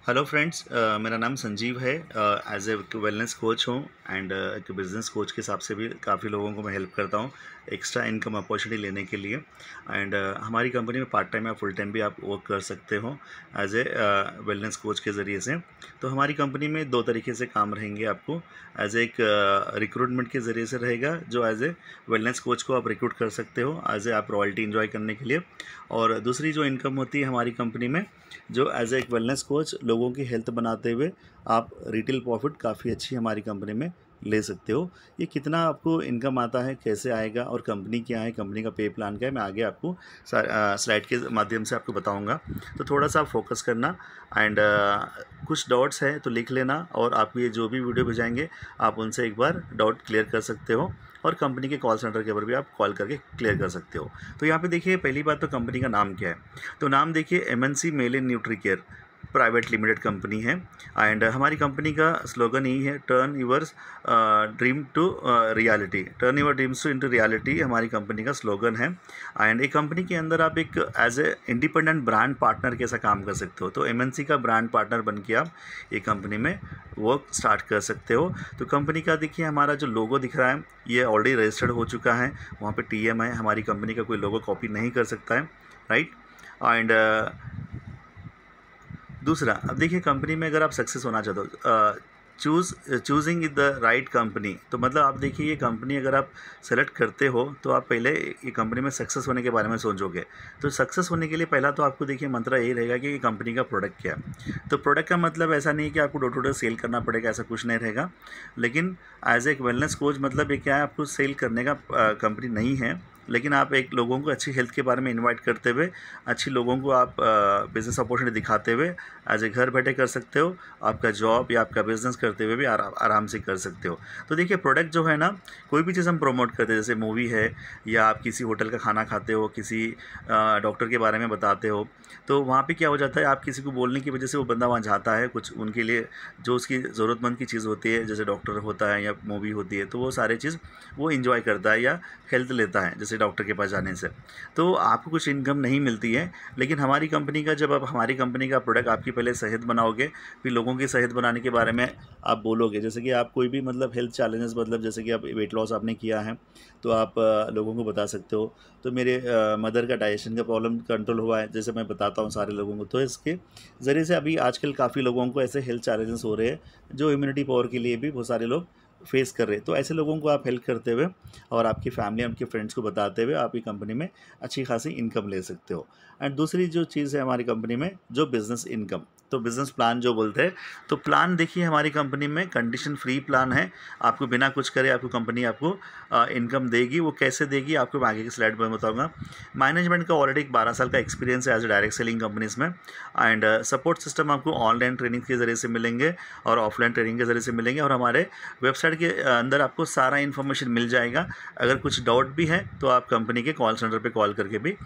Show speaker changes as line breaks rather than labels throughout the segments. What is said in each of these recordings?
Hello friends, मेरा नाम संजीव है। एज ए वेलनेस कोच हूँ एंड एक बिज़नेस कोच के हिसाब से भी काफ़ी लोगों को मैं हेल्प करता हूँ एक्स्ट्रा इनकम अपॉर्चुनिटी लेने के लिए। एंड हमारी कंपनी में पार्ट टाइम या फुल टाइम भी आप वर्क कर सकते हो एज ए वेलनेस कोच के ज़रिए से। तो हमारी कंपनी में दो तरीके से काम रहेंगे आपको। एज एक रिक्रूटमेंट के ज़रिए से रहेगा, जो एज ए वेलनेस कोच को आप रिक्रूट कर सकते हो एज ए आप रॉयल्टी इन्जॉय करने के लिए। और दूसरी जो इनकम होती है हमारी कंपनी में, जो एज ए एक वेलनेस कोच लोगों की हेल्थ बनाते हुए आप रिटेल प्रॉफिट काफ़ी अच्छी हमारी कंपनी में ले सकते हो। ये कितना आपको इनकम आता है, कैसे आएगा और कंपनी क्या है, कंपनी का पे प्लान क्या है, मैं आगे आपको स्लाइड के माध्यम से आपको बताऊंगा। तो थोड़ा सा फोकस करना एंड कुछ डाउट्स है तो लिख लेना, और आप ये जो भी वीडियो भेजाएंगे आप उनसे एक बार डाउट क्लियर कर सकते हो, और कंपनी के कॉल सेंटर के ऊपर भी आप कॉल करके क्लियर कर सकते हो। तो यहाँ पे देखिए, पहली बात तो कंपनी का नाम क्या है। तो नाम देखिए, एमएनसी मेल इन nutri care private limited company है। एंड हमारी कंपनी का स्लोगन यही है, turn yours dream to reality, turn your dreams to into reality हमारी कंपनी का स्लोगन है। एंड एक कंपनी के अंदर आप एक as a independent brand partner कैसा काम कर सकते हो, तो एमएनसी का ब्रांड पार्टनर बन के आप ये कंपनी में वर्क स्टार्ट कर सकते हो। तो कंपनी का देखिए, हमारा जो लोगो दिख रहा है ये ऑलरेडी रजिस्टर्ड हो चुका है, वहाँ पे टीएम है। हमारी कंपनी का कोई लोगो कॉपी नहीं कर सकता है, राइट। एंड दूसरा, अब देखिए, कंपनी में अगर आप सक्सेस होना चाहते हो, चूजिंग द राइट कंपनी, तो मतलब आप देखिए, ये कंपनी अगर आप सेलेक्ट करते हो तो आप पहले ये कंपनी में सक्सेस होने के बारे में सोचोगे। तो सक्सेस होने के लिए पहला तो आपको देखिए मंत्र यही रहेगा कि ये कंपनी का प्रोडक्ट क्या है। तो प्रोडक्ट का मतलब ऐसा नहीं है कि आपको डोर टू डोर सेल करना पड़ेगा, ऐसा कुछ नहीं रहेगा। लेकिन एज एक वेलनेस कोच मतलब ये क्या है, आपको सेल करने का कंपनी नहीं है, लेकिन आप एक लोगों को अच्छी हेल्थ के बारे में इनवाइट करते हुए, अच्छी लोगों को आप बिज़नेस अपॉर्चुनिटी दिखाते हुए एज ए घर बैठे कर सकते हो। आपका जॉब या आपका बिज़नेस करते हुए भी आराम से कर सकते हो। तो देखिए, प्रोडक्ट जो है ना, कोई भी चीज़ हम प्रमोट करते हैं, जैसे मूवी है या आप किसी होटल का खाना खाते हो, किसी डॉक्टर के बारे में बताते हो, तो वहाँ पे क्या हो जाता है, आप किसी को बोलने की वजह से वो बंदा वहाँ जाता है, कुछ उनके लिए जो उसकी ज़रूरतमंद की चीज़ होती है, जैसे डॉक्टर होता है या मूवी होती है, तो वो सारी चीज़ वो इन्जॉय करता है या हेल्थ लेता है, जैसे डॉक्टर के पास जाने से। तो आपको कुछ इनकम नहीं मिलती है। लेकिन हमारी कंपनी का, जब आप हमारी कंपनी का प्रोडक्ट आपकी पहले सेहत बनाओगे, फिर लोगों की सेहत बनाने के बारे में आप बोलोगे, जैसे कि आप कोई भी मतलब हेल्थ चैलेंजेस, मतलब जैसे कि आप वेट लॉस आपने किया है तो आप लोगों को बता सकते हो। तो मेरे मदर का डाइजेशन का प्रॉब्लम कंट्रोल हुआ है, जैसे मैं बताता हूँ सारे लोगों को। तो इसके ज़रिए से अभी आजकल काफ़ी लोगों को ऐसे हेल्थ चैलेंजेस हो रहे हैं, जो इम्यूनिटी पावर के लिए भी बहुत सारे लोग फेस कर रहे हैं। तो ऐसे लोगों को आप हेल्प करते हुए और आपकी फैमिली, आपके फ्रेंड्स को बताते हुए आप ये कंपनी में अच्छी खासी इनकम ले सकते हो। एंड दूसरी जो चीज़ है हमारी कंपनी में, जो बिज़नेस इनकम, तो बिज़नेस प्लान जो बोलते हैं, तो प्लान देखिए, हमारी कंपनी में कंडीशन फ्री प्लान है। आपको बिना कुछ करे आपको कंपनी आपको इनकम देगी। वो कैसे देगी आपको मैं आगे की स्लाइड में बताऊँगा। मैनेजमेंट का ऑलरेडी 12 साल का एक्सपीरियंस है as a direct selling companies में। एंड सपोर्ट सिस्टम आपको ऑनलाइन ट्रेनिंग के ज़रिए से मिलेंगे और ऑफलाइन ट्रेनिंग के ज़रिए से मिलेंगे, और हमारे वेबसाइट के अंदर आपको सारा इन्फॉर्मेशन मिल जाएगा। अगर कुछ डाउट भी है तो आप कंपनी के कॉल सेंटर पे कॉल करके भी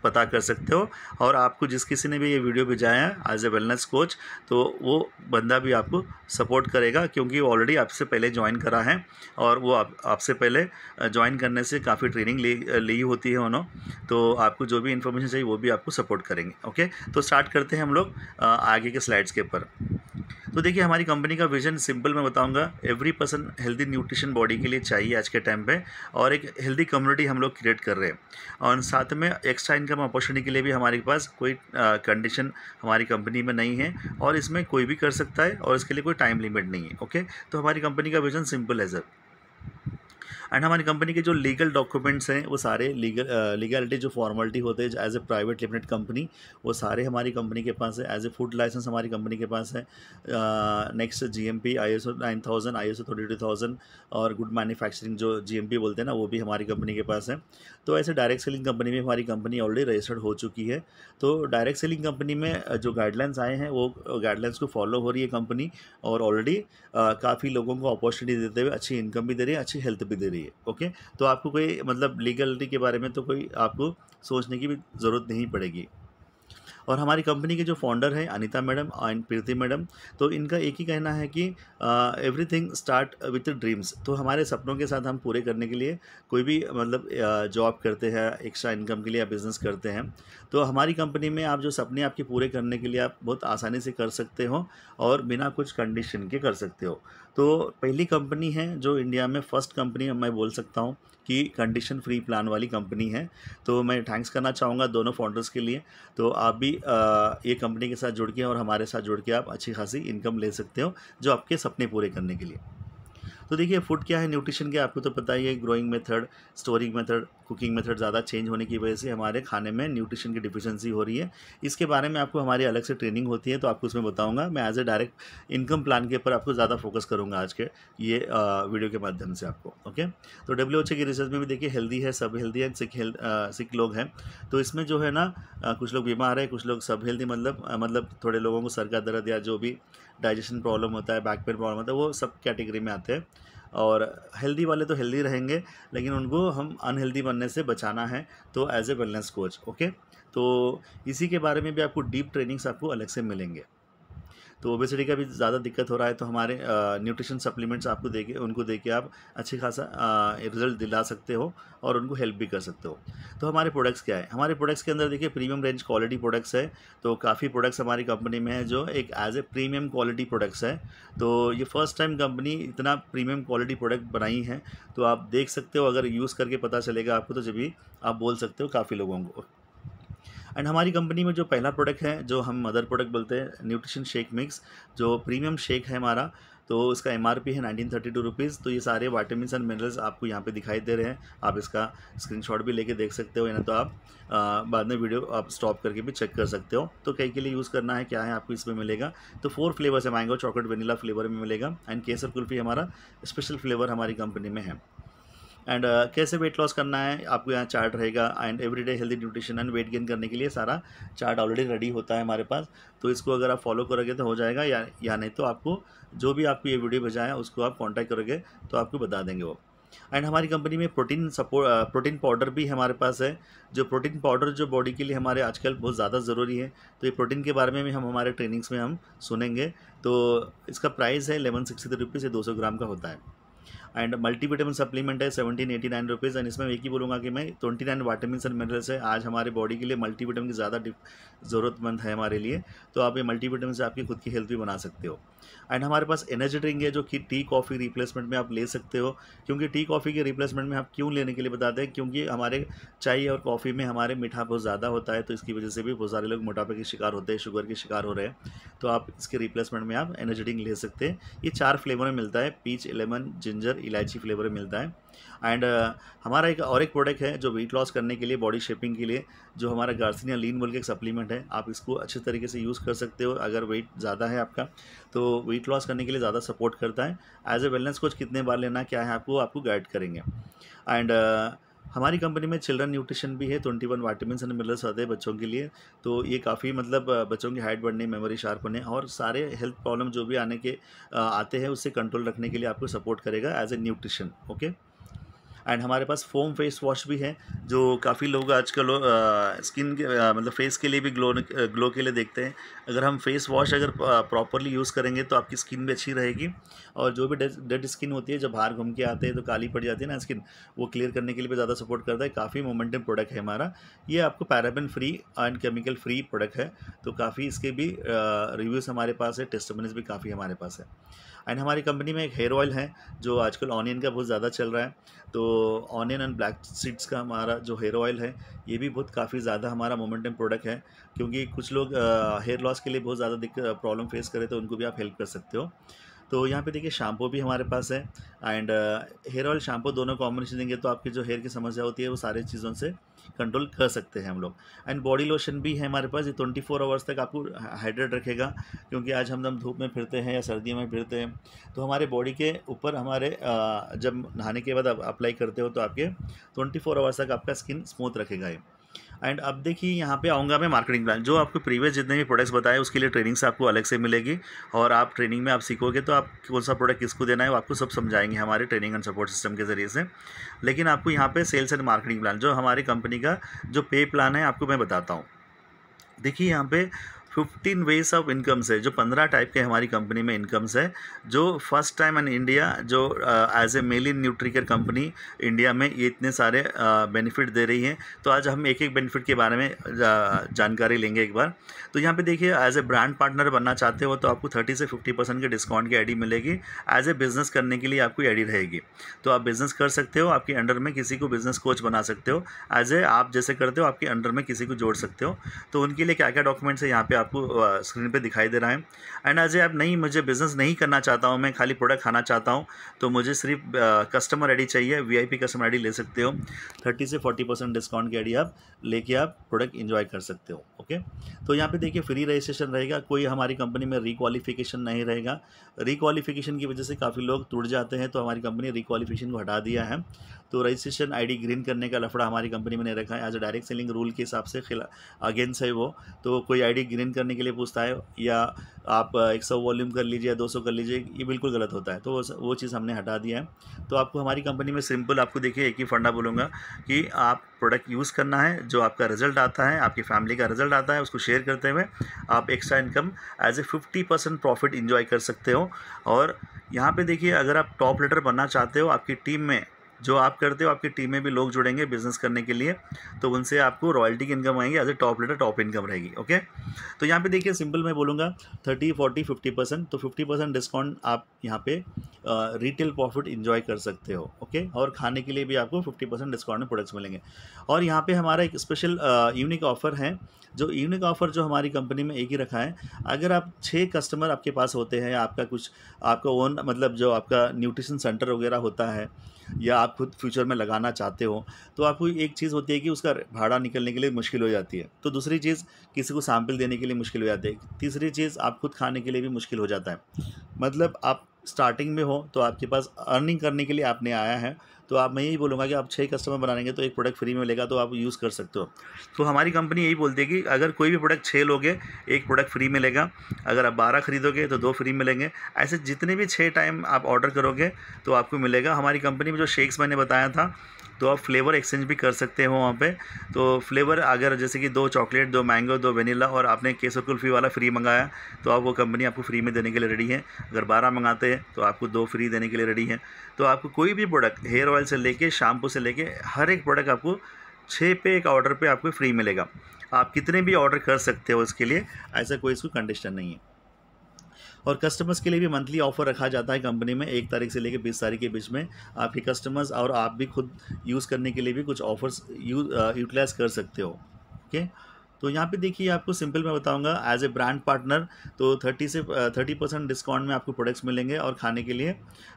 पता कर सकते हो। और आपको जिस किसी ने भी ये वीडियो भेजाया है एज ए वेलनेस कोच, तो वो बंदा भी आपको सपोर्ट करेगा, क्योंकि वो ऑलरेडी आपसे पहले ज्वाइन करा है, और वो आपसे पहले ज्वाइन करने से काफ़ी ट्रेनिंग ली होती है उन्होंने। तो आपको जो भी इन्फॉर्मेशन चाहिए वो भी आपको सपोर्ट करेंगे। ओके, तो स्टार्ट करते हैं हम लोग आगे के स्लाइड्स के ऊपर। तो देखिए, हमारी कंपनी का विजन सिंपल मैं बताऊंगा। Every person healthy nutrition body के लिए चाहिए आज के टाइम पे, और एक हेल्दी कम्युनिटी हम लोग क्रिएट कर रहे हैं। और साथ में एक्स्ट्रा इनकम अपॉर्चुनिटी के लिए भी हमारे पास कोई कंडीशन हमारी कंपनी में नहीं है, और इसमें कोई भी कर सकता है, और इसके लिए कोई टाइम लिमिट नहीं है। ओके, तो हमारी कंपनी का विजन सिंपल है सर। एंड हमारी कंपनी के जो लीगल डॉक्यूमेंट्स हैं, वो सारे लीगलिटी जो फॉर्मेलिटी होते हैं as a private limited company, वो सारे हमारी कंपनी के पास है। एज ए फूड लाइसेंस हमारी कंपनी के पास है। नेक्स्ट जीएमपी, ISO 9000, ISO 32000 और गुड मैन्युफैक्चरिंग जो जीएमपी बोलते हैं ना, वो भी हमारी कंपनी के पास है। तो ऐसे डायरेक्ट सेलिंग कंपनी में हमारी कंपनी ऑलरेडी रजिस्टर्ड हो चुकी है। तो डायरेक्ट सेलिंग कंपनी में जो गाइडलाइंस आए हैं, वो गाइडलाइंस को फॉलो हो रही है कंपनी, और ऑलरेडी काफ़ी लोगों को अपॉर्चुनिटी देते हुए अच्छी इनकम भी दे रही है, अच्छी हेल्थ भी दे रही है। ओके, तो आपको कोई मतलब लीगलिटी के बारे में तो कोई आपको सोचने की भी ज़रूरत नहीं पड़ेगी। और हमारी कंपनी के जो फाउंडर हैं Anita madam and Preeti madam, तो इनका एक ही कहना है कि एवरीथिंग स्टार्ट विथ ड्रीम्स। तो हमारे सपनों के साथ हम पूरे करने के लिए कोई भी मतलब जॉब करते हैं, एक्स्ट्रा इनकम के लिए या बिज़नेस करते हैं, तो हमारी कंपनी में आप जो सपने आपके पूरे करने के लिए आप बहुत आसानी से कर सकते हो और बिना कुछ कंडीशन के कर सकते हो। तो पहली कंपनी है जो इंडिया में फर्स्ट कंपनी मैं बोल सकता हूँ कि कंडीशन फ्री प्लान वाली कंपनी है। तो मैं थैंक्स करना चाहूँगा दोनों फाउंडर्स के लिए। तो आप भी ये कंपनी के साथ जुड़ के और हमारे साथ जुड़ के आप अच्छी खासी इनकम ले सकते हो जो आपके सपने पूरे करने के लिए। तो देखिए फूड क्या है, न्यूट्रिशन क्या है, आपको तो पता ही है। Growing method, storing method, cooking method ज़्यादा चेंज होने की वजह से हमारे खाने में न्यूट्रिशन की डिफिशिएंसी हो रही है। इसके बारे में आपको हमारी अलग से ट्रेनिंग होती है, तो आपको उसमें बताऊंगा। मैं as a direct income plan के ऊपर आपको ज़्यादा फोकस करूँगा आज के ये वीडियो के माध्यम से आपको। ओके, तो WHO की रिसर्च में भी देखिए हेल्दी है, सब हेल्दी है, सिक लोग हैं। तो इसमें जो है ना कुछ लोग बीमार है, कुछ लोग सब हेल्दी, मतलब थोड़े लोगों को सर का दर्द या जो भी डाइजेशन प्रॉब्लम होता है, बैक पेन प्रॉब्लम होता है, वो सब कैटेगरी में आते हैं। और हेल्दी वाले तो हेल्दी रहेंगे, लेकिन उनको हम अनहेल्दी बनने से बचाना है, तो as a wellness coach. Okay, तो इसी के बारे में भी आपको डीप ट्रेनिंग्स आपको अलग से मिलेंगे। तो ओबेसिटी का भी ज़्यादा दिक्कत हो रहा है, तो हमारे न्यूट्रिशन सप्लीमेंट्स आपको देके उनको देके आप अच्छी खासा रिजल्ट दिला सकते हो और उनको हेल्प भी कर सकते हो। तो हमारे प्रोडक्ट्स क्या है, हमारे प्रोडक्ट्स के अंदर देखिए प्रीमियम रेंज क्वालिटी प्रोडक्ट्स है। तो काफ़ी प्रोडक्ट्स हमारी कंपनी में है जो एक as a premium quality products है। तो ये फर्स्ट टाइम कंपनी इतना प्रीमियम क्वालिटी प्रोडक्ट बनाई है। तो आप देख सकते हो, अगर यूज़ करके पता चलेगा आपको, तो जब भी आप बोल सकते हो काफ़ी लोगों को। एंड हमारी कंपनी में जो पहला प्रोडक्ट है जो हम मदर प्रोडक्ट बोलते हैं, न्यूट्रिशन शेक मिक्स, जो प्रीमियम शेक है हमारा, तो इसका MRP है 1932 रुपीज़। तो ये सारे विटामिन्स एंड मिनरल्स आपको यहाँ पे दिखाई दे रहे हैं। आप इसका स्क्रीनशॉट भी लेके देख सकते हो, या तो आप बाद में वीडियो आप स्टॉप करके भी चेक कर सकते हो। तो कई के लिए यूज़ करना है, क्या है आपको इसमें मिलेगा। तो 4 फ्लेवर्स है, मैंगो, चॉकलेट, वनीला फ्लेवर में मिलेगा। एंड केसर कुल्फ़ी हमारा स्पेशल फ्लेवर हमारी कंपनी में है। एंड कैसे वेट लॉस करना है आपको यहाँ चार्ट रहेगा। And everyday healthy nutrition and weight gain करने के लिए सारा चार्ट ऑलरेडी रेडी होता है हमारे पास। तो इसको अगर आप फॉलो करोगे तो हो जाएगा, या नहीं तो आपको जो भी आपको ये वीडियो भेजा है उसको आप कांटेक्ट करोगे तो आपको बता देंगे वो। एंड हमारी कंपनी में प्रोटीन पाउडर भी हमारे पास है। जो प्रोटीन पाउडर जो बॉडी के लिए हमारे आजकल बहुत ज़्यादा ज़रूरी है, तो ये प्रोटीन के बारे में भी हम हमारे ट्रेनिंग्स में हम सुनेंगे। तो इसका प्राइस है 1163 रुपीज़, 200 ग्राम का होता है। एंड मल्टीविटामिन सप्लीमेंट है 1789 रुपीज़। एंड इसमें एक ही बोलूँगा कि मैं 29 वाइटामिन एंड मिनरल्स है। आज हमारे बॉडी के लिए मल्टीविटामिन की ज़्यादा ज़रूरतमंद है हमारे लिए, तो आप ये मल्टीविटामिन से आपकी खुद की हेल्थ भी बना सकते हो। एंड हमारे पास एनर्जी ड्रिंक है जो कि टी कॉफ़ी रिप्लेसमेंट में आप ले सकते हो। क्योंकि टी कॉफ़ी के रिप्लेसमेंट में आप क्यों लेने के लिए बताते हैं, क्योंकि हमारे चाय और कॉफ़ी में हमारे मीठा बहुत ज़्यादा होता है, तो इसकी वजह से भी बहुत सारे लोग मोटापे के शिकार होते हैं, शुगर के शिकार हो रहे हैं। तो आप इसके रिप्लेसमेंट में आप एनर्जी ड्रिंक ले सकते हैं। ये 4 फ्लेवर में मिलता है, पीच, लेमन, जिंजर, इलायची फ्लेवर में मिलता है। एंड हमारा एक प्रोडक्ट है जो वेट लॉस करने के लिए, बॉडी शेपिंग के लिए, जो हमारा गार्सिनिया लीन बोल के एक सप्लीमेंट है। आप इसको अच्छे तरीके से यूज़ कर सकते हो अगर वेट ज़्यादा है आपका, तो वेट लॉस करने के लिए ज़्यादा सपोर्ट करता है। एज ए वेलनेस कोच कितने बार लेना क्या है आपको गाइड करेंगे। एंड हमारी कंपनी में चिल्ड्रन न्यूट्रिशन भी है, 21 विटामिन्स एंड मिनरल्स आते हैं बच्चों के लिए। तो ये काफ़ी मतलब बच्चों की हाइट बढ़ने, मेमोरी शार्प होने और सारे हेल्थ प्रॉब्लम जो भी आते हैं उससे कंट्रोल रखने के लिए आपको सपोर्ट करेगा as a nutrition. Okay, and हमारे पास फोम फेस वॉश भी है, जो काफ़ी लोग आजकल स्किन के मतलब फेस के लिए भी ग्लो के लिए देखते हैं। अगर हम फेस वॉश अगर प्रॉपरली यूज़ करेंगे तो आपकी स्किन भी अच्छी रहेगी। और जो भी डेड स्किन होती है, जब बाहर घूम के आते हैं तो काली पड़ जाती है ना स्किन, वो क्लियर करने के लिए भी ज़्यादा सपोर्ट करता है। काफ़ी मोमेंटम प्रोडक्ट है हमारा ये, आपको paraben free and chemical free product है। तो काफ़ी इसके भी रिव्यूज़ हमारे पास है, टेस्टिमोनियल्स भी काफ़ी हमारे पास है। एंड हमारी कंपनी में एक हेयर ऑयल है जो आजकल ऑनियन का बहुत ज़्यादा चल रहा है। तो ऑनियन एंड ब्लैक सीड्स का हमारा जो हेयर ऑयल है, ये भी बहुत काफ़ी ज़्यादा हमारा मोमेंटम प्रोडक्ट है। क्योंकि कुछ लोग हेयर लॉस के लिए बहुत ज़्यादा प्रॉब्लम फेस करें, तो उनको भी आप हेल्प कर सकते हो। तो यहाँ पे देखिए शैम्पू भी हमारे पास है। एंड हेयर ऑयल शैम्पू दोनों कॉम्बिनेशन देंगे तो आपकी जो हेयर की समस्या होती है वो सारी चीज़ों से कंट्रोल कर सकते हैं हम लोग। एंड बॉडी लोशन भी है हमारे पास, ये 24 आवर्स तक आपको हाइड्रेट रखेगा। क्योंकि आज हम धूप में फिरते हैं या सर्दियों में फिरते हैं, तो हमारे बॉडी के ऊपर हमारे जब नहाने के बाद आप अप्लाई करते हो तो आपके 24 आवर्स तक आपका स्किन स्मूथ रखेगा ये। एंड अब देखिए यहाँ पे आऊँगा मैं मार्केटिंग प्लान, जो आपको प्रीवियस जितने भी प्रोडक्ट्स बताए उसके लिए ट्रेनिंग्स आपको अलग से मिलेगी। और आप ट्रेनिंग में आप सीखोगे तो आप कौन सा प्रोडक्ट किसको देना है वो आपको सब समझाएंगे हमारे ट्रेनिंग एंड सपोर्ट सिस्टम के ज़रिए से। लेकिन आपको यहाँ पे सेल्स एंड मार्केटिंग प्लान, जो हमारी कंपनी का जो पे प्लान है, आपको मैं बताता हूँ। देखिए यहाँ पे 15 वेज ऑफ इनकम्स है, जो 15 टाइप के हमारी कंपनी में इनकम्स है, जो फर्स्ट टाइम इन इंडिया जो एज ए मेल इन न्यूट्रिकेयर कंपनी इंडिया में ये इतने सारे बेनिफिट दे रही है। तो आज हम एक एक बेनिफिट के बारे में जानकारी लेंगे एक बार। तो यहाँ पे देखिए, एज ए ब्रांड पार्टनर बनना चाहते हो तो आपको 30 से 50% के डिस्काउंट की आईडी मिलेगी। एज ए बिजनेस करने के लिए आपको आईडी रहेगी, तो आप बिजनेस कर सकते हो, आपके अंडर में किसी को बिजनेस कोच बना सकते हो, एज ए आप जैसे करते हो आपके अंडर में किसी को जोड़ सकते हो। तो उनके लिए क्या क्या डॉक्यूमेंट्स है यहाँ पे आपको स्क्रीन पे दिखाई दे रहा है। एंड एज ए आप नहीं, मुझे बिजनेस नहीं करना चाहता हूँ, मैं खाली प्रोडक्ट खाना चाहता हूँ, तो मुझे सिर्फ कस्टमर आईडी चाहिए, वीआईपी कस्टमर आईडी ले सकते हो। 30 से 40% डिस्काउंट की आईडी आप लेके आप प्रोडक्ट इंजॉय कर सकते हो। ओके, तो यहाँ पे देखिए फ्री रजिस्ट्रेशन रहेगा, कोई हमारी कंपनी में रिक्वालिफिकेशन नहीं रहेगा। रिक्वालिफिकेशन की वजह से काफ़ी लोग टूट जाते हैं, तो हमारी कंपनी रिक्वालिफिकेशन को हटा दिया है। तो रजिस्ट्रेशन आईडी ग्रीन करने का लफड़ा हमारी कंपनी में नहीं रखा है। As a direct selling rule के हिसाब से अगेंस्ट है वो, तो कोई आईडी ग्रीन करने के लिए पूछता है या आप 100 वॉल्यूम कर लीजिए, 200 कर लीजिए, ये बिल्कुल गलत होता है। तो वो चीज़ हमने हटा दिया है। तो आपको हमारी कंपनी में सिंपल, आपको देखिए एक ही फंडा बोलूँगा कि आप प्रोडक्ट यूज़ करना है, जो आपका रिजल्ट आता है, आपकी फैमिली का रिजल्ट आता है, उसको शेयर करते हुए आप extra income as a 50% profit enjoy कर सकते हो। और यहाँ पे देखिए, अगर आप टॉप लीडर बनना चाहते हो, आपकी टीम में जो आप करते हो आपकी टीम में भी लोग जुड़ेंगे बिजनेस करने के लिए, तो उनसे आपको रॉयल्टी की इनकम आएंगी, as a top leader top income रहेगी। ओके, तो यहाँ पे देखिए सिंपल मैं बोलूँगा 30, 40, 50%, तो 50% डिस्काउंट आप यहाँ पे रिटेल प्रॉफिट इंजॉय कर सकते हो। ओके, और खाने के लिए भी आपको 50% डिस्काउंट में प्रोडक्ट्स मिलेंगे। और यहाँ पे हमारा एक स्पेशल यूनिक ऑफर है, जो यूनिक ऑफर जो हमारी कंपनी में एक ही रखा है। अगर आप 6 कस्टमर आपके पास होते हैं, आपका कुछ आपका ओन मतलब जो आपका न्यूट्रिशन सेंटर वगैरह होता है, या आप खुद फ्यूचर में लगाना चाहते हो, तो आपको एक चीज़ होती है कि उसका भाड़ा निकलने के लिए मुश्किल हो जाती है। तो दूसरी चीज़, किसी को सैंपल देने के लिए मुश्किल हो जाती है। तीसरी चीज़, आप खुद खाने के लिए भी मुश्किल हो जाता है। मतलब आप स्टार्टिंग में हो, तो आपके पास अर्निंग करने के लिए आपने आया है, तो मैं यही बोलूँगा कि आप 6 कस्टमर बनाएंगे तो एक प्रोडक्ट फ्री में मिलेगा, तो आप यूज़ कर सकते हो। तो हमारी कंपनी यही बोलती है कि अगर कोई भी प्रोडक्ट 6 लोगे, एक प्रोडक्ट फ्री मिलेगा। अगर आप 12 खरीदोगे तो 2 फ्री मिलेंगे। ऐसे जितने भी 6 टाइम आप ऑर्डर करोगे तो आपको मिलेगा। हमारी कंपनी में जो शेक्स मैंने बताया था, तो आप फ्लेवर एक्सचेंज भी कर सकते हो वहाँ पे। तो फ्लेवर अगर जैसे कि 2 चॉकलेट, 2 मैंगो, 2 वेनिला, और आपने केसर कुल्फ़ी वाला फ्री मंगाया, तो आप वो कंपनी आपको फ्री में देने के लिए रेडी है। अगर 12 मंगाते हैं तो आपको 2 फ्री देने के लिए रेडी है। तो आपको कोई भी प्रोडक्ट, हेयर ऑयल से लेके शैम्पू से लेके हर एक प्रोडक्ट आपको 6 पे एक ऑर्डर पे आपको फ्री मिलेगा। आप कितने भी ऑर्डर कर सकते हो इसके लिए, ऐसा कोई इसको कंडीशन नहीं है। और कस्टमर्स के लिए भी मंथली ऑफर रखा जाता है कंपनी में, 1 तारीख से लेकर 20 तारीख के बीच में। आपके कस्टमर्स और आप भी खुद यूज़ करने के लिए भी कुछ ऑफर्स यूटिलाइज कर सकते हो। ओके, तो यहाँ पे देखिए आपको सिंपल मैं बताऊंगा, एज ए ब्रांड पार्टनर तो 30% डिस्काउंट में आपको प्रोडक्ट्स मिलेंगे और खाने के लिए।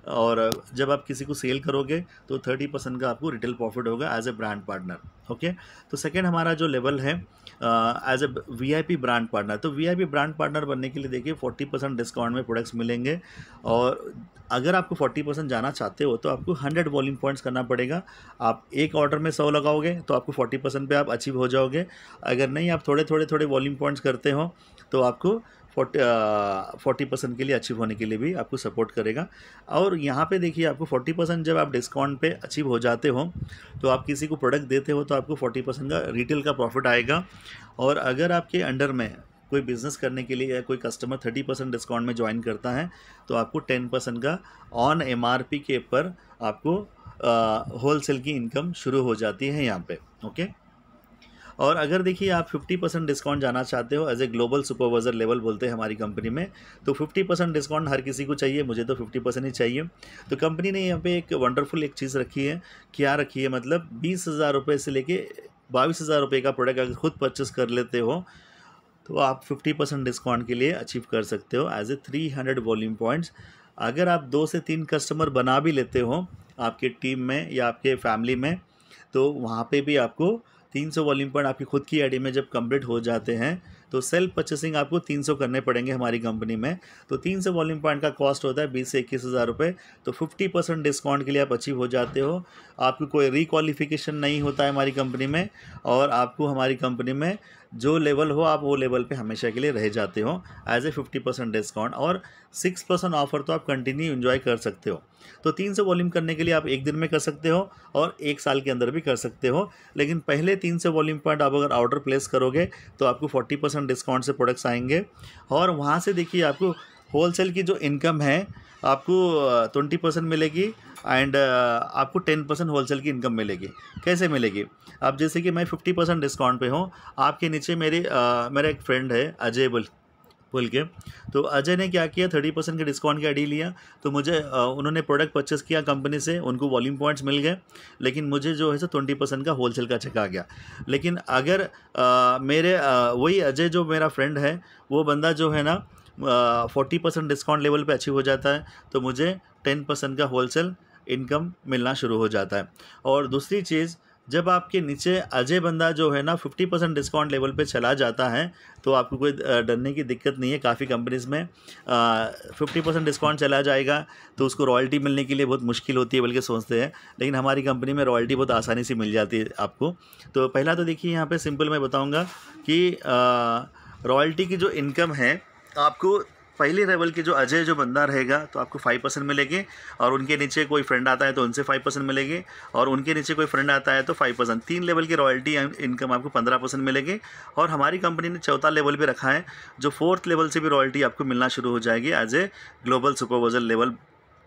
और जब आप किसी को सेल करोगे तो 30% का आपको रिटेल प्रॉफिट होगा as a brand partner. Okay, तो सेकेंड हमारा जो लेवल है as a VIP brand partner. तो वीआईपी ब्रांड पार्टनर बनने के लिए देखिए 40% डिस्काउंट में प्रोडक्ट्स मिलेंगे। और अगर आपको 40% जाना चाहते हो तो आपको 100 वॉल्यूम पॉइंट्स करना पड़ेगा। आप एक ऑर्डर में 100 लगाओगे तो आपको 40% पे आप अचीव हो जाओगे। अगर नहीं, आप थोड़े वॉल्यूम पॉइंट्स करते हो तो आपको 40% के लिए अचीव होने के लिए भी आपको सपोर्ट करेगा। और यहाँ पे देखिए आपको 40% जब आप डिस्काउंट पे अचीव हो जाते हो तो आप किसी को प्रोडक्ट देते हो तो आपको 40% का रिटेल का प्रॉफिट आएगा। और अगर आपके अंडर में कोई बिज़नेस करने के लिए या कोई कस्टमर 30% डिस्काउंट में ज्वाइन करता है तो आपको 10% का ऑन एमआरपी के ऊपर आपको होलसेल की इनकम शुरू हो जाती है यहाँ पे। ओके, और अगर देखिए आप 50% डिस्काउंट जाना चाहते हो, as a global supervisor level बोलते हैं हमारी कंपनी में, तो 50% डिस्काउंट हर किसी को चाहिए, मुझे तो 50% ही चाहिए। तो कंपनी ने यहाँ पे एक वंडरफुल एक चीज़ रखी है। क्या रखी है? मतलब 20,000 रुपये से लेके 22,000 रुपये का प्रोडक्ट अगर खुद परचेस कर लेते हो तो आप 50% डिस्काउंट के लिए अचीव कर सकते हो एज ए 300 वॉल्यूम पॉइंट्स। अगर आप 2 से 3 कस्टमर बना भी लेते हो आपके टीम में या आपके फैमिली में, तो वहाँ पे भी आपको 300 वॉल्यूम पॉइंट आपकी खुद की आईडी में जब कंप्लीट हो जाते हैं तो सेल्फ परचेसिंग आपको 300 करने पड़ेंगे हमारी कंपनी में। तो 300 वॉल्यूम पॉइंट का कॉस्ट होता है 20 से 21,000 रुपये। तो 50% डिस्काउंट के लिए आप अचीव हो जाते हो। आपको कोई रिक्वालिफिकेशन नहीं होता है हमारी कंपनी में, और आपको हमारी कंपनी में जो लेवल हो आप वो लेवल पे हमेशा के लिए रह जाते हो एज ए 50% डिस्काउंट, और 6% ऑफर तो आप कंटिन्यू एंजॉय कर सकते हो। तो 300 वॉल्यूम करने के लिए आप एक दिन में कर सकते हो और एक साल के अंदर भी कर सकते हो, लेकिन पहले 300 वॉल्यूम पॉइंट आप अगर ऑर्डर प्लेस करोगे तो आपको 40% डिस्काउंट से प्रोडक्ट्स आएंगे, और वहाँ से देखिए आपको होलसेल की जो इनकम है आपको 20% मिलेगी, एंड आपको 10% होलसेल की इनकम मिलेगी। कैसे मिलेगी? अब जैसे कि मैं 50% डिस्काउंट पे हूँ, आपके नीचे मेरा एक फ्रेंड है अजय बोल के, तो अजय ने क्या किया, 30% के डिस्काउंट की आईडी लिया, तो मुझे उन्होंने प्रोडक्ट परचेस किया कंपनी से, उनको वॉल्यूम पॉइंट्स मिल गए, लेकिन मुझे जो है सो 20% का होलसेल का चेक आ गया। लेकिन अगर वही अजय जो मेरा फ्रेंड है, वो बंदा जो है ना 40% डिस्काउंट लेवल पे अचीव हो जाता है, तो मुझे 10% का होलसेल इनकम मिलना शुरू हो जाता है। और दूसरी चीज़, जब आपके नीचे अजय बंदा जो है ना 50% डिस्काउंट लेवल पे चला जाता है, तो आपको कोई डरने की दिक्कत नहीं है। काफ़ी कंपनीज़ में 50% डिस्काउंट चला जाएगा तो उसको रॉयल्टी मिलने के लिए बहुत मुश्किल होती है, बल्कि सोचते हैं, लेकिन हमारी कंपनी में रॉयल्टी बहुत आसानी से मिल जाती है आपको। तो पहला तो देखिए यहाँ पे सिंपल मैं बताऊँगा कि रॉयल्टी की जो इनकम है, आपको पहले लेवल के जो अजय जो बंदा रहेगा तो आपको 5% मिलेगी, और उनके नीचे कोई फ्रेंड आता है तो उनसे 5% मिलेगी, और उनके नीचे कोई फ्रेंड आता है तो 5%। 3 लेवल की रॉयल्टी इनकम आपको 15% मिलेगी। और हमारी कंपनी ने चौथा लेवल पे रखा है, जो 4th लेवल से भी रॉयल्टी आपको मिलना शुरू हो जाएगी as a global supervisor level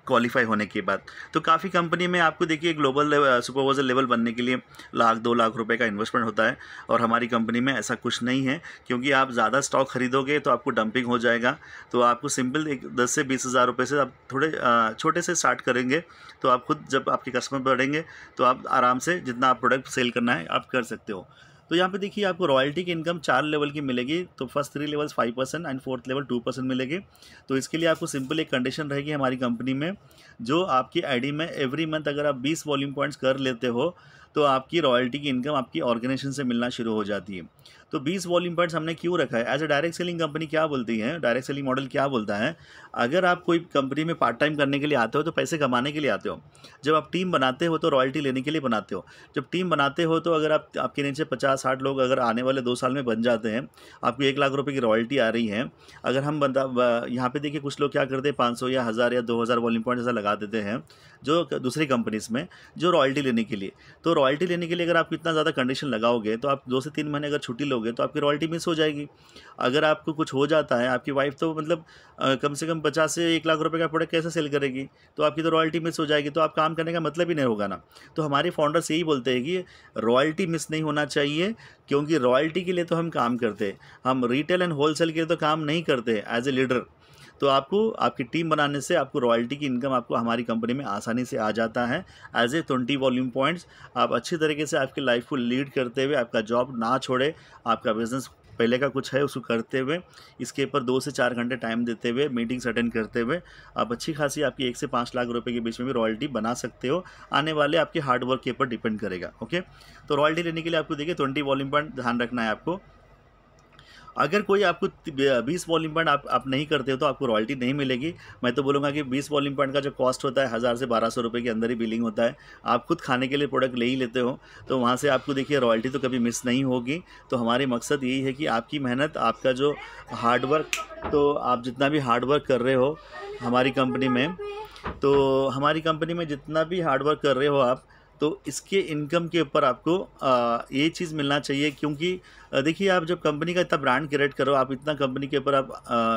qualify होने के बाद। तो काफ़ी कंपनी में आपको देखिए ग्लोबल सुपरवाइजर लेवल बनने के लिए 1-2 लाख रुपए का इन्वेस्टमेंट होता है, और हमारी कंपनी में ऐसा कुछ नहीं है, क्योंकि आप ज़्यादा स्टॉक खरीदोगे तो आपको डंपिंग हो जाएगा। तो आपको सिंपल 10 से 20 हज़ार रुपये से आप थोड़े छोटे से स्टार्ट करेंगे, तो आप खुद जब आपके कस्टमर बढ़ेंगे तो आप आराम से जितना आप प्रोडक्ट सेल करना है आप कर सकते हो। तो यहाँ पे देखिए आपको रॉयल्टी की इनकम 4 लेवल की मिलेगी। तो first 3 levels 5% and 4th level 2% मिलेगी। तो इसके लिए आपको सिंपल एक कंडीशन रहेगी हमारी कंपनी में, जो आपकी आईडी में एवरी मंथ अगर आप 20 वॉल्यूम पॉइंट्स कर लेते हो तो आपकी रॉयल्टी की इनकम आपकी ऑर्गेनाइजेशन से मिलना शुरू हो जाती है। तो 20 वॉल्यूम पॉइंट्स हमने क्यों रखा है? As a direct selling company क्या बोलती है, डायरेक्ट सेलिंग मॉडल क्या बोलता है, अगर आप कोई कंपनी में पार्ट टाइम करने के लिए आते हो तो पैसे कमाने के लिए आते हो। जब आप टीम बनाते हो तो रॉयल्टी लेने के लिए बनाते हो। जब टीम बनाते हो तो अगर आपके नीचे 50-60 लोग अगर आने वाले 2 साल में बन जाते हैं, आपको 1 लाख रुपये की रॉयल्टी आ रही है। अगर हम यहाँ पे देखिए कुछ लोग क्या करते हैं, 500 या 1000 या 2000 वॉल्यूम पॉइंट ऐसा लगा देते हैं जो दूसरी कंपनीज में, जो रॉयल्टी लेने के लिए। तो रॉयल्टी लेने के लिए अगर आप इतना ज़्यादा कंडीशन लगाओगे तो आप 2 से 3 महीने अगर छुट्टी लोगे तो आपकी रॉयल्टी मिस हो जाएगी। अगर आपको कुछ हो जाता है, आपकी वाइफ तो मतलब कम से कम 50 से 1 लाख रुपए का प्रोडक्ट कैसे सेल करेगी, तो आपकी तो रॉयल्टी मिस हो जाएगी, तो आप काम करने का मतलब ही नहीं होगा ना। तो हमारे फाउंडर्स यही बोलते हैं कि रॉयल्टी मिस नहीं होना चाहिए, क्योंकि रॉयल्टी के लिए तो हम काम करते हैं, हम रिटेल एंड होलसेल के लिए तो काम नहीं करते एज ए लीडर। तो आपको आपकी टीम बनाने से आपको रॉयल्टी की इनकम आपको हमारी कंपनी में आसानी से आ जाता है एज ए 20 वॉल्यूम पॉइंट्स। आप अच्छी तरीके से आपकी लाइफ को लीड करते हुए, आपका जॉब ना छोड़े, आपका बिजनेस पहले का कुछ है उसको करते हुए, इसके ऊपर 2 से 4 घंटे टाइम देते हुए, मीटिंग्स अटेंड करते हुए, आप अच्छी खासी आपकी 1 से 5 लाख रुपए के बीच में भी रॉयल्टी बना सकते हो। आने वाले आपके हार्ड वर्क के ऊपर डिपेंड करेगा। ओके, तो रॉयल्टी लेने के लिए आपको देखिए 20 वॉल्यूम पॉइंट ध्यान रखना है आपको। अगर कोई आपको 20 वॉल्यूम पॉइंट आप नहीं करते हो तो आपको रॉयल्टी नहीं मिलेगी। मैं तो बोलूँगा कि 20 वॉल्यूम पॉइंट का जो कॉस्ट होता है 1000 से 1200 रुपये के अंदर ही बिलिंग होता है। आप खुद खाने के लिए प्रोडक्ट ले ही लेते हो, तो वहाँ से आपको देखिए रॉयल्टी तो कभी मिस नहीं होगी। तो हमारी मकसद यही है कि आपकी मेहनत, आपका जो हार्डवर्क, तो आप जितना भी हार्डवर्क कर रहे हो हमारी कंपनी में, तो हमारी कंपनी में जितना भी हार्डवर्क कर रहे हो आप, तो इसके इनकम के ऊपर आपको ये चीज़ मिलना चाहिए। क्योंकि देखिए आप जब कंपनी का इतना ब्रांड क्रिएट करो, आप इतना कंपनी के ऊपर आप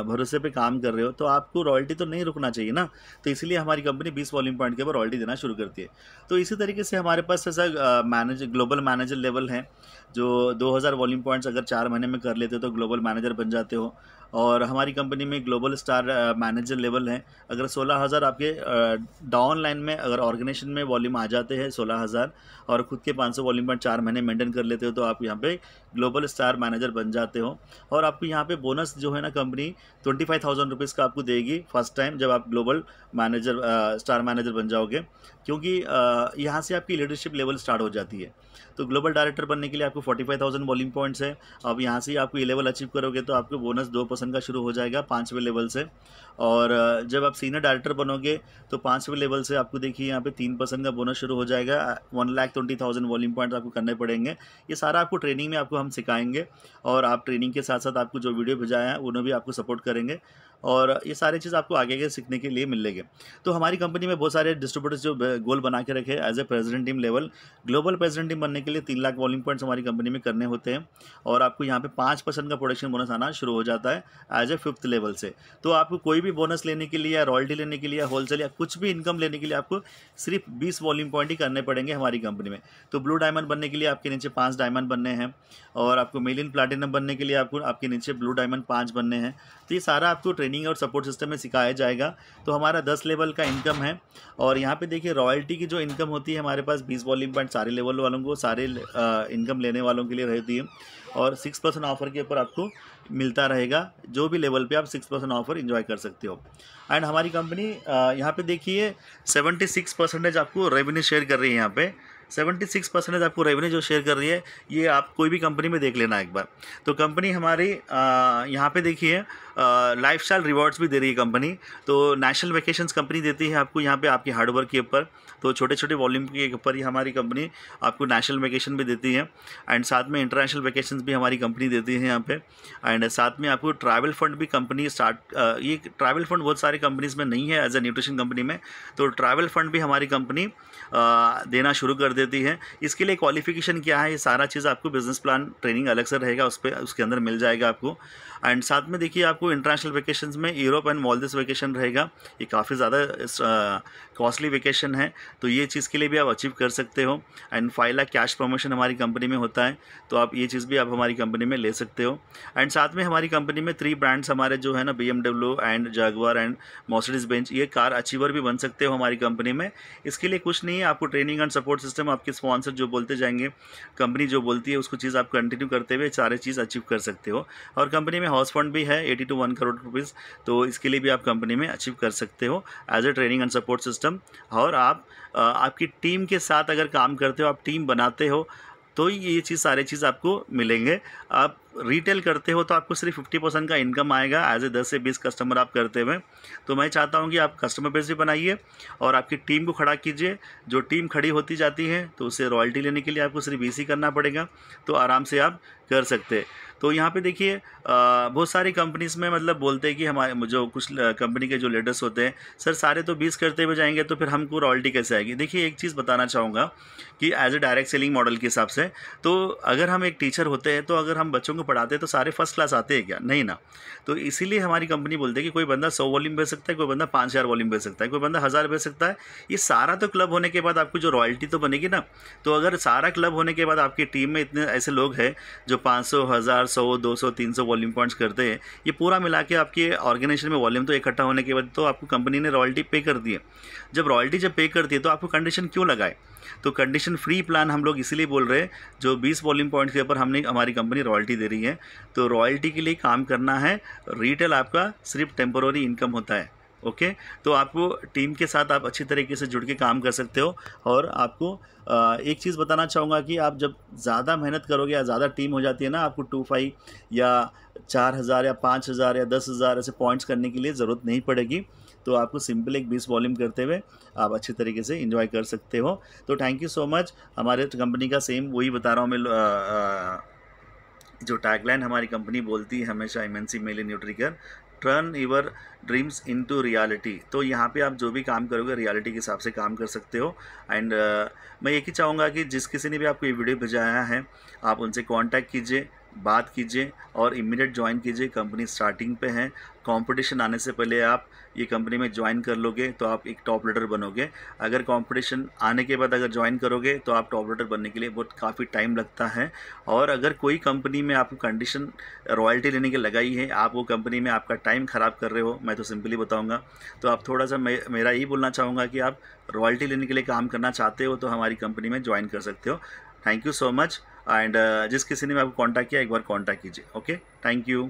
भरोसे पे काम कर रहे हो, तो आपको रॉयल्टी तो नहीं रुकना चाहिए ना। तो इसलिए हमारी कंपनी 20 वॉल्यूम पॉइंट के ऊपर रॉयल्टी देना शुरू करती है। तो इसी तरीके से हमारे पास ऐसा ग्लोबल मैनेजर लेवल है, जो 2000 वॉल्यूम पॉइंट्स अगर 4 महीने में कर लेते हो तो ग्लोबल मैनेजर बन जाते हो। और हमारी कंपनी में ग्लोबल स्टार मैनेजर लेवल है, अगर 16000 आपके डाउन लाइन में अगर ऑर्गेनाइजेशन में वॉल्यूम आ जाते हैं 16000, और खुद के 500 वॉल्यूम पॉइंट 4 महीने मेंटेन कर लेते हो, तो आप यहाँ पे ग्लोबल स्टार मैनेजर बन जाते हो। और आपको यहाँ पे बोनस जो है ना कंपनी 25,000 रुपीज़ का आपको देगी फर्स्ट टाइम जब आप ग्लोबल मैनेजर स्टार मैनेजर बन जाओगे, क्योंकि यहाँ से आपकी लीडरशिप लेवल स्टार्ट हो जाती है। तो ग्लोबल डायरेक्टर बनने के लिए आपको 45,000 वॉल्यूम पॉइंट्स है। अब यहाँ से आपको ये लेवल अचीव करोगे तो आपको बोनस 2% 3% का शुरू हो जाएगा 5वें लेवल से। और जब आप सीनियर डायरेक्टर बनोगे तो 5वें लेवल से आपको देखिए यहाँ पे 3% का बोनस शुरू हो जाएगा। 1,20,000 वॉल्यूम पॉइंट्स आपको करने पड़ेंगे। ये सारा आपको ट्रेनिंग में आपको हम सिखाएंगे, और आप ट्रेनिंग के साथ साथ आपको जो वीडियो भेजाया है उन्हें भी आपको सपोर्ट करेंगे, और ये सारी चीज़ आपको आगे के सीखने के लिए मिलेंगे। तो हमारी कंपनी में बहुत सारे डिस्ट्रीब्यूटर्स जो गोल बना के रखे as a president team level. Global president team बनने के लिए 3 लाख वॉल्यूम पॉइंट्स हमारी कंपनी में करने होते हैं, और आपको यहाँ पे 5% का प्रोडक्शन बोनस आना शुरू हो जाता है एज ए 5th लेवल से। तो आपको कोई भी बोनस लेने के लिए या रॉयल्टी लेने के लिए या होलसेल या कुछ भी इनकम लेने के लिए आपको सिर्फ 20 वॉल्यूम पॉइंट ही करने पड़ेंगे हमारी कंपनी में। तो ब्लू डायमंड बनने के लिए आपके नीचे 5 डायमंड बनने हैं, और आपको मिलियन प्लैटिनम बनने के लिए आपको आपके नीचे ब्लू डायमंड 5 बनने हैं। तो ये सारा आपको ट्रेनिंग और सपोर्ट सिस्टम में सिखाया जाएगा। तो हमारा 10 लेवल का इनकम है, और यहाँ पे देखिए रॉयल्टी की जो इनकम होती है हमारे पास 20 वॉल्यूम पॉइंट सारे लेवल वालों को, सारे इनकम लेने वालों के लिए रहती है, और 6% ऑफर के ऊपर आपको मिलता रहेगा। जो भी लेवल पे आप 6% ऑफर एंजॉय कर सकते हो। एंड हमारी कंपनी यहाँ पे देखिए 76% आपको रेवेन्यू शेयर कर रही है। यहाँ पे 76% आपको रेवेन्यू जो शेयर कर रही है, ये आप कोई भी कंपनी में देख लेना एक बार। तो कंपनी हमारी यहाँ पे देखिए लाइफस्टाइल रिवॉर्ड्स भी दे रही है कंपनी। तो नेशनल वेकेशंस कंपनी देती है आपको यहाँ पे आपके हार्डवर्क के ऊपर। तो छोटे छोटे वॉल्यूम के ऊपर ही हमारी कंपनी आपको नेशनल वेकेशन भी देती है, एंड साथ में इंटरनेशनल वेकेशंस भी हमारी कंपनी देती है यहाँ पे। एंड साथ में आपको ट्रैवल फंड भी कंपनी ये ट्रैवल फंड बहुत सारी कंपनीज़ में नहीं है एज ए न्यूट्रिशन कंपनी में, तो ट्रैवल फंड भी हमारी कंपनी देना शुरू कर देती है। इसके लिए क्वालिफिकेशन क्या है, ये सारा चीज़ आपको बिजनेस प्लान ट्रेनिंग अलग से रहेगा, उसके अंदर मिल जाएगा आपको। एंड साथ में देखिए आपको इंटरनेशनल वेकेशंस में यूरोप एंड मालदीव्स वेकेशन रहेगा। ये काफ़ी ज़्यादा कॉस्टली वेकेशन है, तो ये चीज़ के लिए भी आप अचीव कर सकते हो। एंड 5 लाख कैश प्रमोशन हमारी कंपनी में होता है, तो आप ये चीज़ भी आप हमारी कंपनी में ले सकते हो। एंड साथ में हमारी कंपनी में 3 ब्रांड्स हमारे जो है ना, BMW and Jaguar and Mercedes Benz, ये कार अचीवर भी बन सकते हो हमारी कंपनी में। इसके लिए कुछ नहीं है, आपको ट्रेनिंग एंड सपोर्ट सिस्टम आपके स्पॉन्सर जो बोलते जाएंगे, कंपनी जो बोलती है उसको चीज़ आप कंटिन्यू करते हुए सारे चीज़ अचीव कर सकते हो। और कंपनी में हाउस फंड भी है 80 to 1 करोड़ रुपीज़, तो इसके लिए भी आप कंपनी में अचीव कर सकते हो as a training and support system. और आप आपकी टीम के साथ अगर काम करते हो, आप टीम बनाते हो, तो ये चीज़ सारे चीज़ आपको मिलेंगे। आप रिटेल करते हो तो आपको सिर्फ 50% का इनकम आएगा एज ए 10 से 20 कस्टमर आप करते हुए। तो मैं चाहता हूँ कि आप कस्टमर बेस भी बनाइए और आपकी टीम को खड़ा कीजिए। जो टीम खड़ी होती जाती है तो उससे रॉयल्टी लेने के लिए आपको सिर्फ 20 ही करना पड़ेगा, तो आराम से आप कर सकते हैं। तो यहाँ पे देखिए बहुत सारी कंपनीज़ में मतलब बोलते हैं कि हमारे जो कुछ कंपनी के जो लीडर्स होते हैं, सर सारे तो 20 करते हुए जाएंगे तो फिर हमको रॉयल्टी कैसे आएगी। देखिए एक चीज़ बताना चाहूँगा कि as a direct selling model के हिसाब से, तो अगर हम एक टीचर होते हैं तो अगर हम बच्चों को पढ़ाते हैं तो सारे फर्स्ट क्लास आते हैं क्या? नहीं ना। तो इसीलिए हमारी कंपनी बोलती है कि कोई बंदा 100 वॉल्यूम बेच सकता है, कोई बंदा 5000 वॉल्यूम बेच सकता है, कोई बंदा 1000 बेच सकता है। ये सारा तो क्लब होने के बाद आपको जो रॉयल्टी तो बनेगी ना। तो अगर सारा क्लब होने के बाद आपकी टीम में इतने ऐसे लोग हैं जो 500, 1000, 100, 200, 300 वॉल्यूम पॉइंट्स करते हैं, ये पूरा मिला के आपके ऑर्गेनाइजेशन में वॉल्यूम तो इकट्ठा होने के बाद तो आपको कंपनी ने रॉयल्टी पे कर दी है। जब रॉयल्टी जब पे करती है तो आपको कंडीशन क्यों लगाए? तो कंडीशन फ्री प्लान हम लोग इसीलिए बोल रहे हैं, जो 20 वॉल्यूम पॉइंट्स के ऊपर हमारी कंपनी रॉयल्टी दे रही है। तो रॉयल्टी के लिए काम करना है, रिटेल आपका सिर्फ टेम्पोररी इनकम होता है। ओके, तो आपको टीम के साथ आप अच्छी तरीके से जुड़ के काम कर सकते हो। और आपको एक चीज़ बताना चाहूँगा कि आप जब ज़्यादा मेहनत करोगे या ज़्यादा टीम हो जाती है ना, आपको 25 या 4000 या 5000 या 10,000 ऐसे पॉइंट्स करने की लिए ज़रूरत नहीं पड़ेगी। तो आपको सिंपल एक 20 वॉल्यूम करते हुए आप अच्छे तरीके से एंजॉय कर सकते हो। तो थैंक यू सो मच। हमारे कंपनी का सेम वही बता रहा हूँ मैं, जो टैगलाइन हमारी कंपनी बोलती है हमेशा, एमएनसी मेल इन Nutricare, turn your dreams into reality. तो यहाँ पे आप जो भी काम करोगे रियलिटी के हिसाब से काम कर सकते हो। एंड मैं एक ही चाहूँगा कि जिस किसी ने भी आपको ये वीडियो भेजाया है, आप उनसे कांटेक्ट कीजिए, बात कीजिए और इमीडिएट ज्वाइन कीजिए। कंपनी स्टार्टिंग पे है, कंपटीशन आने से पहले आप ये कंपनी में ज्वाइन कर लोगे तो आप एक टॉप लीडर बनोगे। अगर कंपटीशन आने के बाद अगर ज्वाइन करोगे तो आप टॉप लीडर बनने के लिए बहुत काफ़ी टाइम लगता है। और अगर कोई कंपनी में आपको कंडीशन रॉयल्टी लेने की लगाई है, आप वो कंपनी में आपका टाइम ख़राब कर रहे हो, मैं तो सिंपली बताऊँगा। तो आप थोड़ा सा मेरा यही बोलना चाहूँगा कि आप रॉयल्टी लेने के लिए काम करना चाहते हो तो हमारी कंपनी में ज्वाइन कर सकते हो। Thank you so much. And जिस किसी ने आपको कांटेक्ट किया, एक बार कांटेक्ट कीजिए। Okay, thank you.